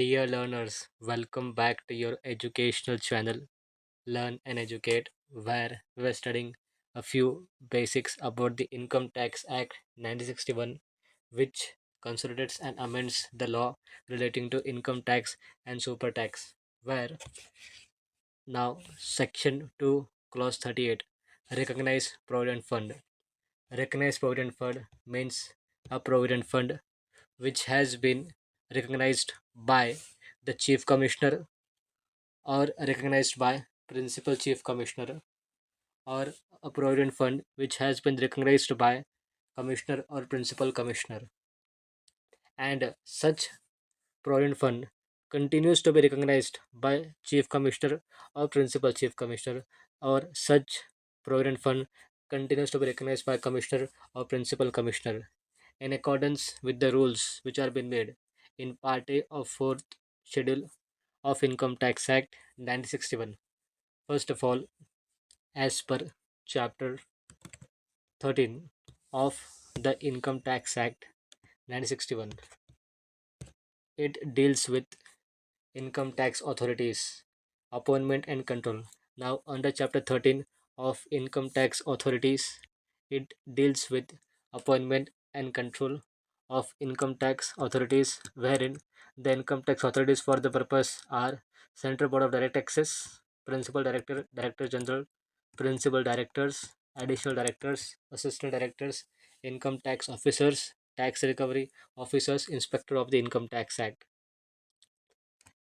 Dear learners, welcome back to your educational channel, Learn and Educate, where we're studying a few basics about the Income Tax Act 1961, which consolidates and amends the law relating to income tax and super tax. Where now, Section 2, Clause 38, Recognize Provident Fund. Recognize Provident Fund means a provident fund which has been recognized by the Chief Commissioner or recognized by Principal Chief Commissioner, or a provident fund which has been recognized by Commissioner or Principal Commissioner, and such provident fund continues to be recognized by Chief Commissioner or Principal Chief Commissioner, or such provident fund continues to be recognized by Commissioner or Principal Commissioner in accordance with the rules which are been made in Part A of 4th Schedule of Income Tax Act 1961. First of all, as per Chapter 13 of the Income Tax Act 1961, it deals with income tax authorities, appointment and control. Now, under Chapter 13 of Income Tax Authorities, it deals with appointment and control of income tax authorities, wherein the income tax authorities for the purpose are Central Board of Direct Taxes, Principal Director, Director General, Principal Directors, Additional Directors, Assistant Directors, Income Tax Officers, Tax Recovery Officers, Inspector of the Income Tax Act,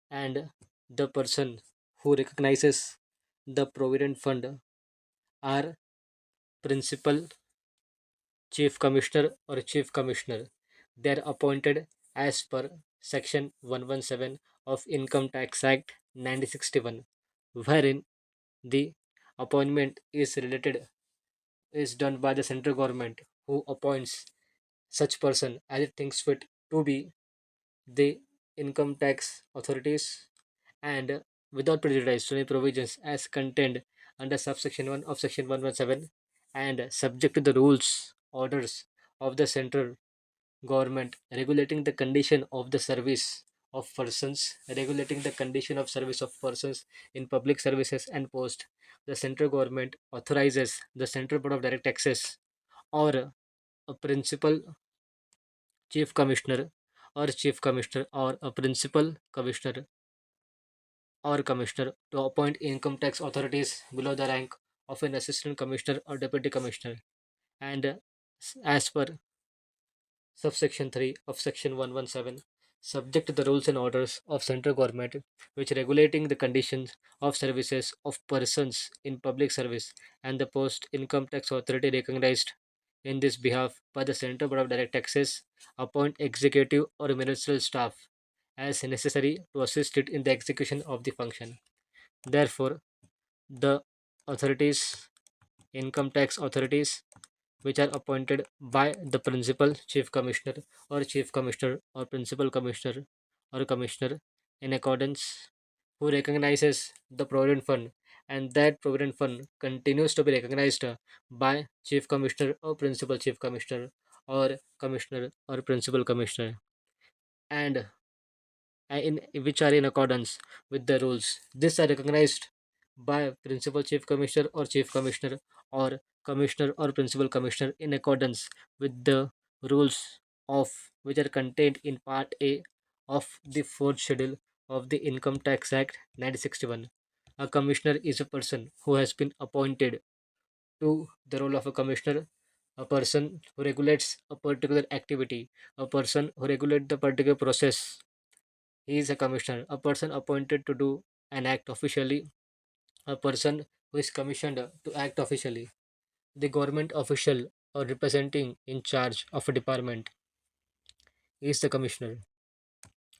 and the person who recognizes the provident fund are principal chief commissioner or chief commissioner. They are appointed as per section 117 of Income Tax Act 1961, wherein the appointment is done by the central government, who appoints such person as it thinks fit to be the income tax authorities, and without prejudice to any provisions as contained under subsection 1 of section 117, and subject to the rules, orders of the central government regulating the condition of the service of persons, regulating the condition of service of persons in public services and post. The central government authorizes the Central Board of Direct Taxes or a principal chief commissioner or a principal commissioner or commissioner to appoint income tax authorities below the rank of an assistant commissioner or deputy commissioner, and as per subsection 3 of section 117, subject to the rules and orders of central government which regulating the conditions of services of persons in public service, and the post income tax authority recognized in this behalf by the Central Board of Direct Taxes appoint executive or ministerial staff as necessary to assist it in the execution of the function. Therefore, the authorities, income tax authorities, which are appointed by the principal chief commissioner or principal commissioner or commissioner in accordance, who recognizes the provident fund, and that provident fund continues to be recognized by chief commissioner or principal chief commissioner or commissioner or principal commissioner, and in which are in accordance with the rules. These are recognized by principal chief commissioner or chief commissioner or commissioner or principal commissioner in accordance with the rules of which are contained in part A of the fourth schedule of the Income Tax Act 1961. A commissioner is a person who has been appointed to the role of a commissioner, a person who regulates a particular activity, a person who regulates the particular process. He is a commissioner, a person appointed to do an act officially, a person who is commissioned to act officially. The government official or representing in charge of a department is the commissioner.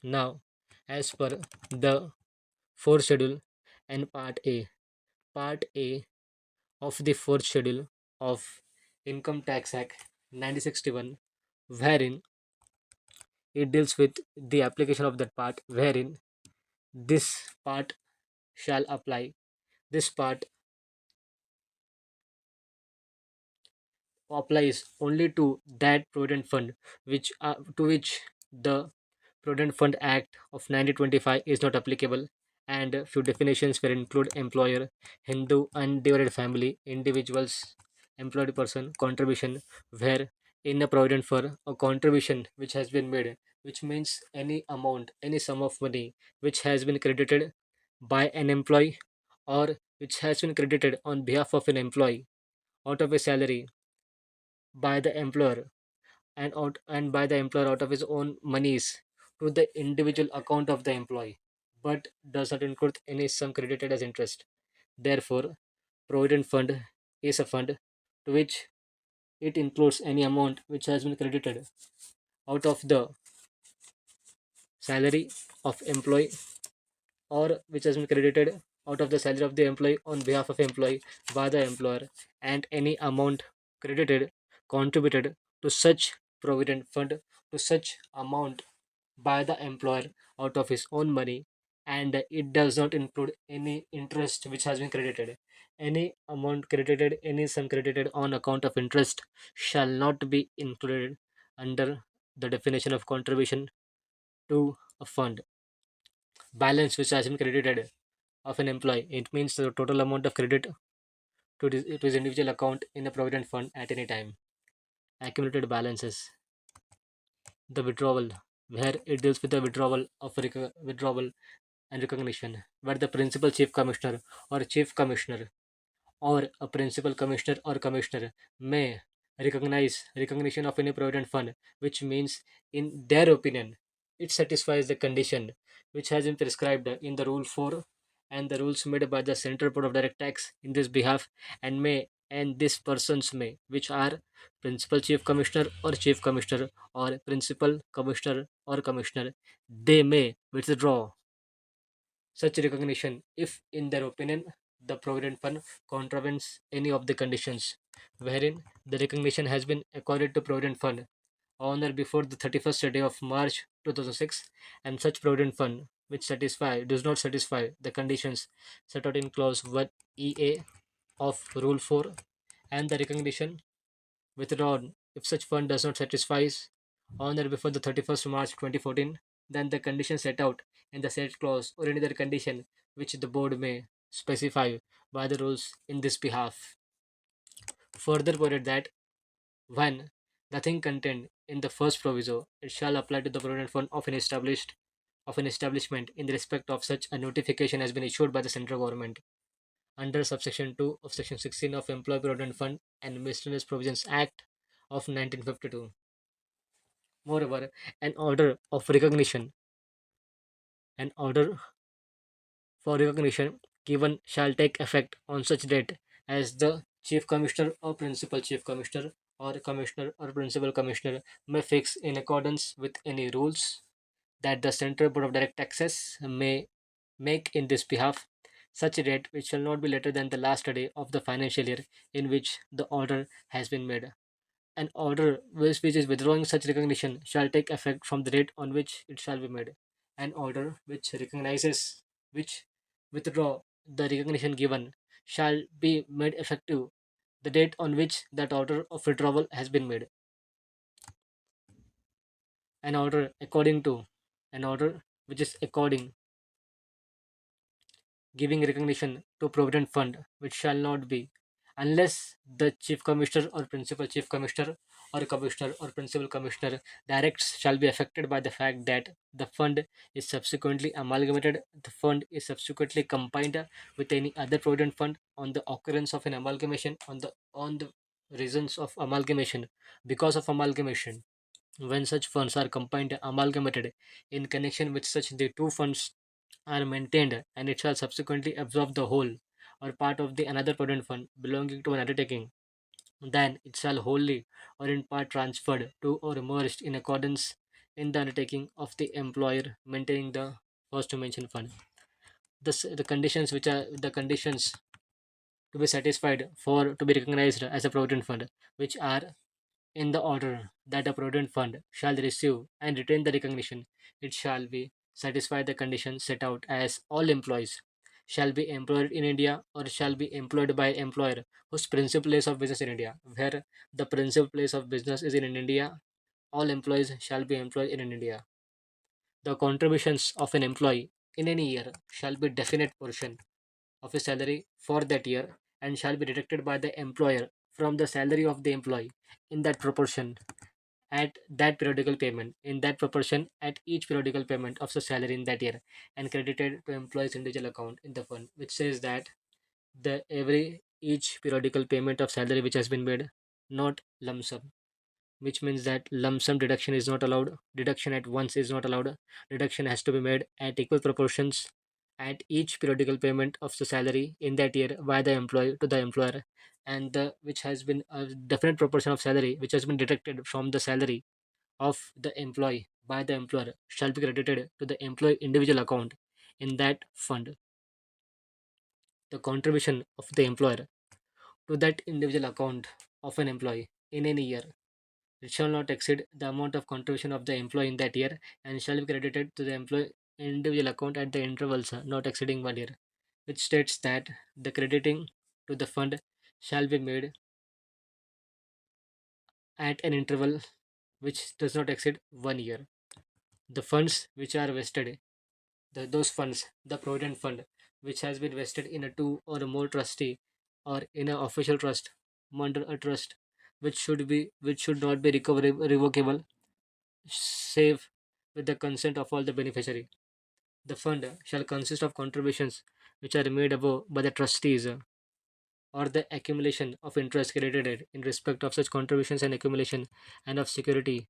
Now, as per the fourth schedule and part A of the fourth schedule of Income Tax Act 1961, wherein it deals with the application of that part, wherein this part shall apply. This part applies only to that provident fund to which the Provident Fund Act of 1925 is not applicable, and few definitions will include employer, Hindu undivided family, individuals, employed person, contribution, where in a provident fund, a contribution which has been made, which means any amount, any sum of money which has been credited by an employee or which has been credited on behalf of an employee out of a salary by the employer and by the employer out of his own monies to the individual account of the employee, but does not include any sum credited as interest. Therefore, provident fund is a fund to which it includes any amount which has been credited out of the salary of employee or which has been credited out of the salary of the employee on behalf of employee by the employer, and any amount credited contributed to such provident fund to such amount by the employer out of his own money, and it does not include any interest which has been credited. Any amount credited, any sum credited on account of interest shall not be included under the definition of contribution to a fund. Balance which has been credited of an employee, it means the total amount of credit to his individual account in a provident fund at any time. Accumulated balances, the withdrawal, where it deals with the withdrawal of withdrawal and recognition, where the principal chief commissioner or chief commissioner or a principal commissioner or commissioner may recognize recognition of any provident fund, which means in their opinion it satisfies the condition which has been prescribed in the rule 4 and the rules made by the central board of direct tax in this behalf, and these persons may, which are principal chief commissioner or principal commissioner or commissioner, they may withdraw such recognition if, in their opinion, the Provident Fund contravenes any of the conditions wherein the recognition has been accorded to Provident Fund on or before the 31st day of March 2006, and such Provident Fund which does not satisfy the conditions set out in clause 1 EA of Rule 4, and the recognition withdrawn if such fund does not satisfy on or before the 31st March 2014, then the condition set out in the said clause or any other condition which the board may specify by the rules in this behalf. Further provided that when nothing contained in the first proviso, it shall apply to the provident fund of an establishment in respect of such a notification has been issued by the central government under subsection 2 of section 16 of Employee Provident Fund and Miscellaneous Provisions Act of 1952. Moreover, an order of recognition, an order for recognition given shall take effect on such date as the Chief Commissioner or Principal Chief Commissioner or Commissioner or Principal Commissioner may fix in accordance with any rules that the Central Board of Direct Taxes may make in this behalf. Such a date which shall not be later than the last day of the financial year in which the order has been made. An order which is withdrawing such recognition shall take effect from the date on which it shall be made. An order which withdraw the recognition given shall be made effective the date on which that order of withdrawal has been made. An order according to an order which is according giving recognition to provident fund which shall not be unless the chief commissioner or principal chief commissioner or principal commissioner directs shall be affected by the fact that the fund is subsequently amalgamated, the fund is subsequently combined with any other provident fund on the occurrence of an amalgamation, on the reasons of amalgamation, because of amalgamation, when such funds are combined amalgamated in connection with such the two funds are maintained, and it shall subsequently absorb the whole or part of the another provident fund belonging to an undertaking, then it shall wholly or in part transferred to or merged in accordance in the undertaking of the employer maintaining the first mentioned fund. The conditions which are the conditions to be satisfied for to be recognized as a provident fund, which are in the order that a provident fund shall receive and retain the recognition, it shall be satisfy the conditions set out as all employees shall be employed in India or shall be employed by employer whose principal place of business in India. Where the principal place of business is in India, all employees shall be employed in India. The contributions of an employee in any year shall be definite portion of his salary for that year and shall be deducted by the employer from the salary of the employee in that proportion at that periodical payment in that proportion at each periodical payment of the salary in that year and credited to employee's individual account in the fund, which says that the every each periodical payment of salary which has been made, not lump sum, which means that lump sum deduction is not allowed, deduction at once is not allowed, deduction has to be made at equal proportions at each periodical payment of the salary in that year by the employee to the employer, and the which has been a definite proportion of salary which has been deducted from the salary of the employee by the employer shall be credited to the employee individual account in that fund. The contribution of the employer to that individual account of an employee in any year, it shall not exceed the amount of contribution of the employee in that year and shall be credited to the employee individual account at the intervals not exceeding 1 year, which states that the crediting to the fund shall be made at an interval which does not exceed 1 year. The funds which are vested, those funds, the provident fund, which has been vested in a two or more trustee or in an official trust under a trust, which should not be revocable, save with the consent of all the beneficiary. The fund shall consist of contributions which are made above by the trustees or the accumulation of interest credited in respect of such contributions and accumulation and of security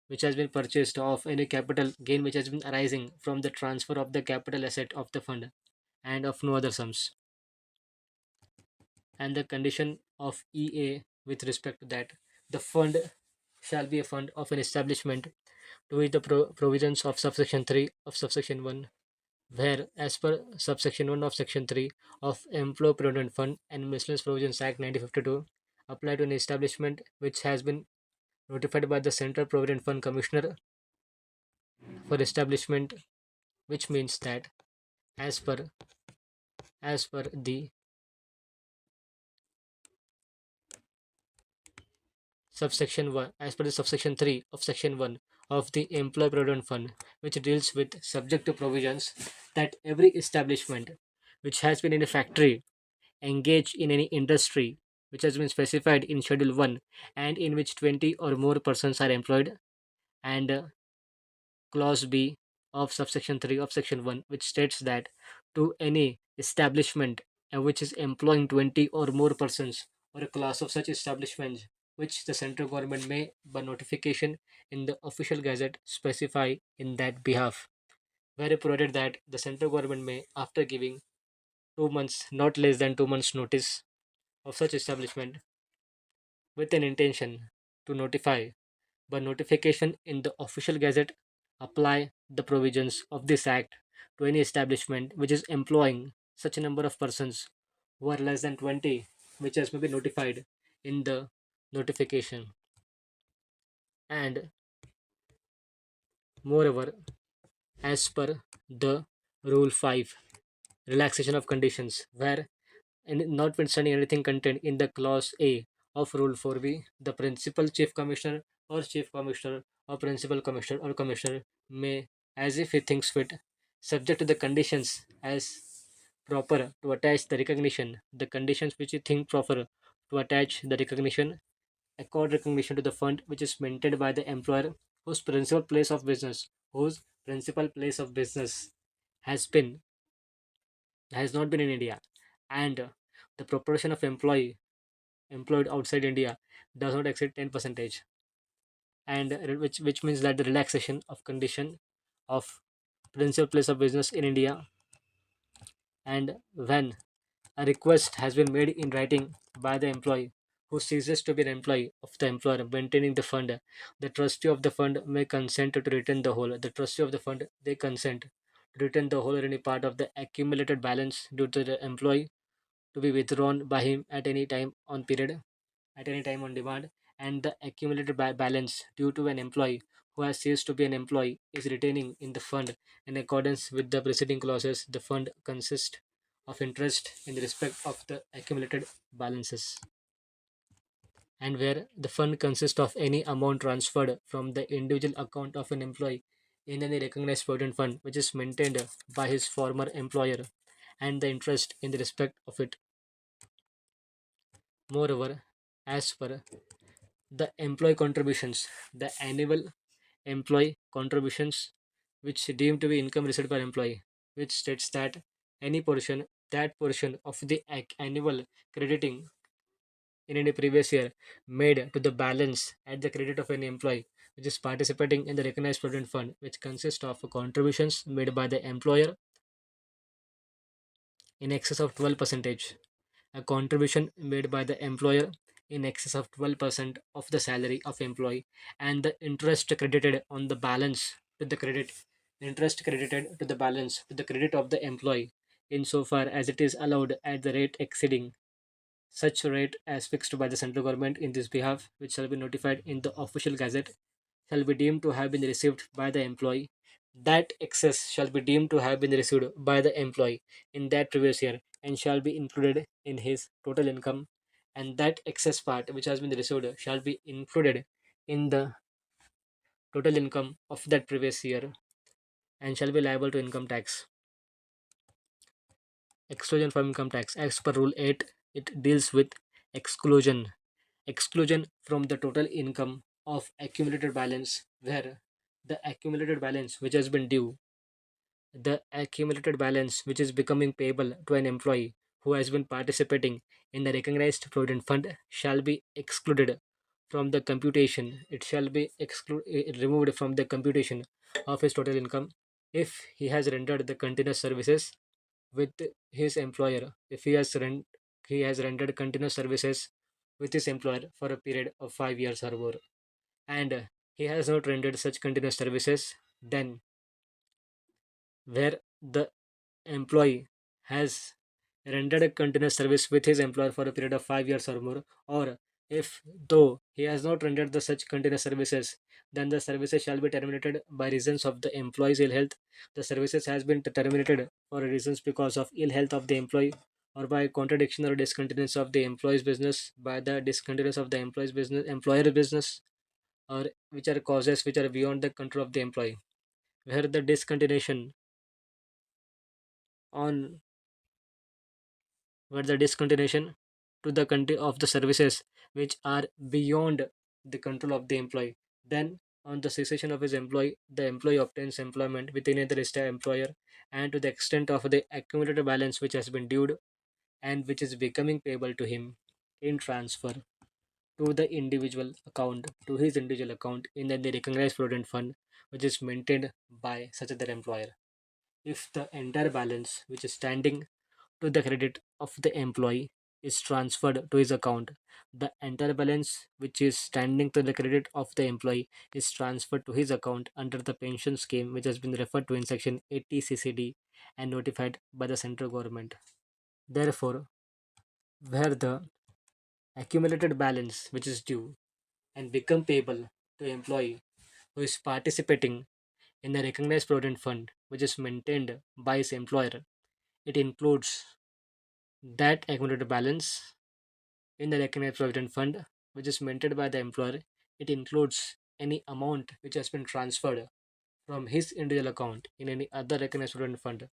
which has been purchased of any capital gain which has been arising from the transfer of the capital asset of the fund and of no other sums. And the condition of EA with respect to that, the fund shall be a fund of an establishment to which the provisions of subsection 3 of subsection 1, where as per subsection 1 of section 3 of Employee Provident Fund and Miscellaneous Provisions Act 1952 apply to an establishment which has been notified by the Central Provident Fund Commissioner for establishment, which means that as per the subsection 1, as per the subsection 3 of section 1 of the Employee Provident Fund, which deals with subject to provisions that every establishment which has been in a factory engaged in any industry which has been specified in schedule 1 and in which 20 or more persons are employed, and clause B of subsection 3 of section 1, which states that to any establishment which is employing 20 or more persons or a class of such establishments which the central government may by notification in the official gazette specify in that behalf, where it provided that the central government may, after giving 2 months, not less than 2 months notice of such establishment with an intention to notify by notification in the official gazette, apply the provisions of this act to any establishment which is employing such a number of persons who are less than 20, which has may be notified in the notification. And moreover, as per the rule 5, relaxation of conditions, where and notwithstanding anything contained in the clause A of Rule 4B, the principal chief commissioner or chief commissioner or principal commissioner or commissioner may, as if he thinks fit, subject to the conditions as proper to attach the recognition, the conditions which you think proper to attach the recognition, accord recognition to the fund which is maintained by the employer whose principal place of business has been has not been in India, and the proportion of employed outside India does not exceed 10 percentage, and which means that the relaxation of condition of principal place of business in India, and when a request has been made in writing by the employee who ceases to be an employee of the employer maintaining the fund, the trustee of the fund may consent to retain the whole. The trustee of the fund they consent to retain the whole or any part of the accumulated balance due to the employee to be withdrawn by him at any time on demand, and the accumulated balance due to an employee who has ceased to be an employee is retaining in the fund in accordance with the preceding clauses. The fund consists of interest in respect of the accumulated balances, and where the fund consists of any amount transferred from the individual account of an employee in any recognized provident fund which is maintained by his former employer and the interest in the respect of it. Moreover, as per the employee contributions, the annual employee contributions which deemed to be income received by employee, which states that any portion that portion of the annual crediting in any previous year made to the balance at the credit of any employee which is participating in the recognized provident fund, which consists of contributions made by the employer in excess of 12 percentage, a contribution made by the employer in excess of 12% of the salary of employee, and the interest credited on the balance to the credit interest credited to the balance to the credit of the employee insofar as it is allowed at the rate exceeding such rate as fixed by the central government in this behalf, which shall be notified in the official gazette, shall be deemed to have been received by the employee. That excess shall be deemed to have been received by the employee in that previous year and shall be included in his total income. And that excess part which has been received shall be included in the total income of that previous year and shall be liable to income tax. Exclusion from income tax. As per Rule 8, it deals with exclusion. Exclusion from the total income of accumulated balance, where the accumulated balance which has been due, the accumulated balance which is becoming payable to an employee who has been participating in the recognized provident fund shall be excluded from the computation. It shall be removed from the computation of his total income if he has rendered the continuous services with his employer. If he has rendered continuous services with his employer for a period of 5 years or more, and he has not rendered such continuous services, then where the employee has rendered a continuous service with his employer for a period of 5 years or more, or if though he has not rendered the such continuous services, then the services shall be terminated by reasons of the employee's ill health. The services has been terminated for reasons because of ill health of the employee, or by contradiction or discontinuance of the employee's business, by the discontinuance of the employee's business, employer business, or which are causes which are beyond the control of the employee. Where the discontinuation on where the discontinuation to the country of the services which are beyond the control of the employee, then on the cessation of his employee, the employee obtains employment with any other employer, and to the extent of the accumulated balance which has been due and which is becoming payable to him in transfer to the individual account, to his individual account in the recognized provident fund which is maintained by such other employer. If the entire balance which is standing to the credit of the employee is transferred to his account, the entire balance which is standing to the credit of the employee is transferred to his account under the pension scheme which has been referred to in section 80 CCD and notified by the central government. Therefore, where the accumulated balance which is due and become payable to employee who is participating in the recognized provident fund which is maintained by his employer, it includes that accumulated balance in the recognized provident fund which is maintained by the employer. It includes any amount which has been transferred from his individual account in any other recognized provident fund,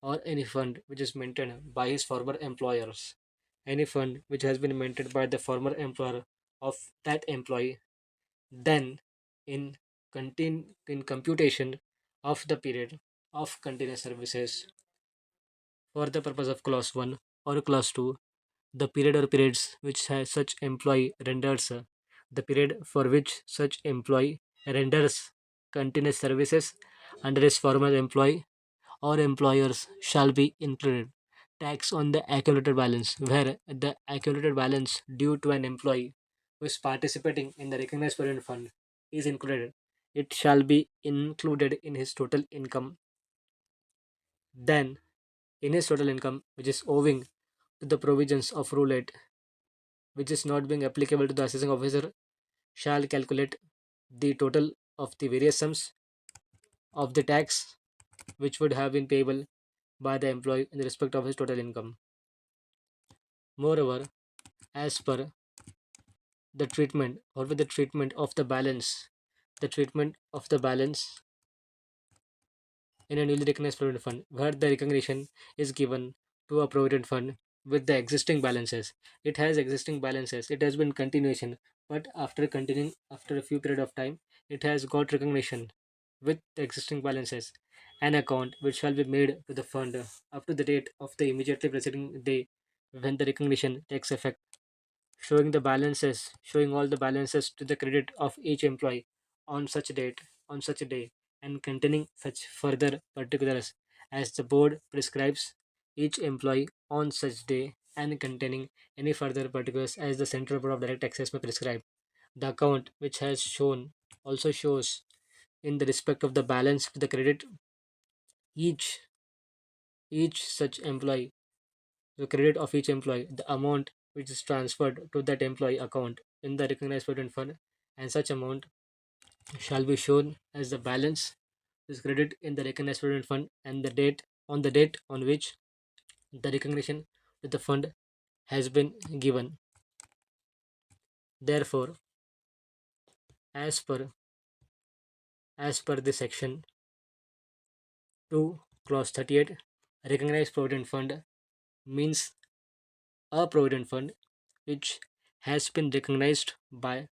or any fund which is maintained by his former employers, any fund which has been maintained by the former employer of that employee. Then in in computation of the period of continuous services for the purpose of clause 1 or clause 2, the period or periods which has such employee renders the period for which such employee renders continuous services under his former employee or employers shall be included. Tax on the accumulated balance, where the accumulated balance due to an employee who is participating in the recognized provident fund is included. It shall be included in his total income. Then, in his total income, which is owing to the provisions of Rule 8, which is not being applicable to the assessing officer, shall calculate the total of the various sums of the tax which would have been payable by the employee in respect of his total income. Moreover, as per the treatment or with the treatment of the balance, the treatment of the balance in a newly recognized provident fund where the recognition is given to a provident fund with the existing balances. It has existing balances. It has been continuation, but after continuing after a few period of time, it has got recognition with the existing balances. An account which shall be made to the fund up to the date of the immediately preceding day when the recognition takes effect, showing all the balances to the credit of each employee on such date, on such a day, and containing such further particulars as the board prescribes each employee on such day and containing any further particulars as the Central Board of Direct Taxes may prescribe. The account which has shown also shows in the respect of the balance to the credit each such employee, the credit of each employee, the amount which is transferred to that employee account in the recognized provident fund, and such amount shall be shown as the balance is credit in the recognized provident fund and the date on which the recognition to the fund has been given. Therefore, as per the section 2 clause 38, recognized provident fund means a provident fund which has been recognized by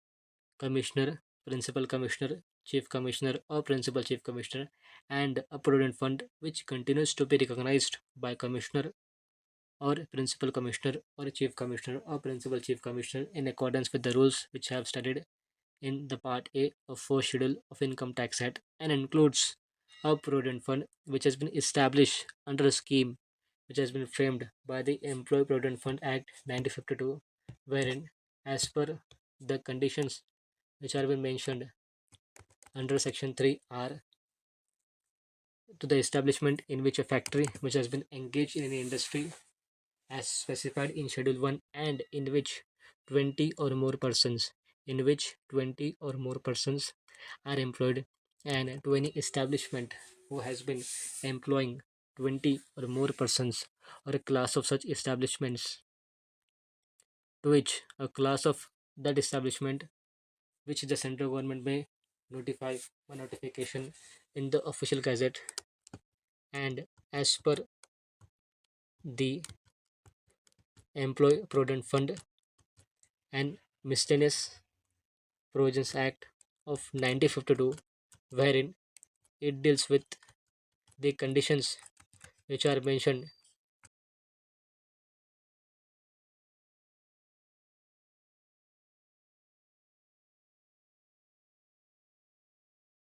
commissioner, principal commissioner, chief commissioner, or principal chief commissioner, and a provident fund which continues to be recognized by commissioner or principal commissioner or chief commissioner or principal chief commissioner in accordance with the rules which have studied in the Part A of 4 Schedule of Income Tax Act, and includes a provident fund which has been established under a scheme which has been framed by the Employee Provident Fund Act 1952, wherein, as per the conditions which are been mentioned under section 3 are to the establishment in which a factory which has been engaged in any industry as specified in schedule 1 and in which 20 or more persons are employed, and to any establishment who has been employing 20 or more persons, or a class of such establishments to which a class of that establishment which the central government may notify by notification in the official gazette, and as per the Employee Provident Fund and Miscellaneous Provisions Act of 1952, wherein it deals with the conditions which are mentioned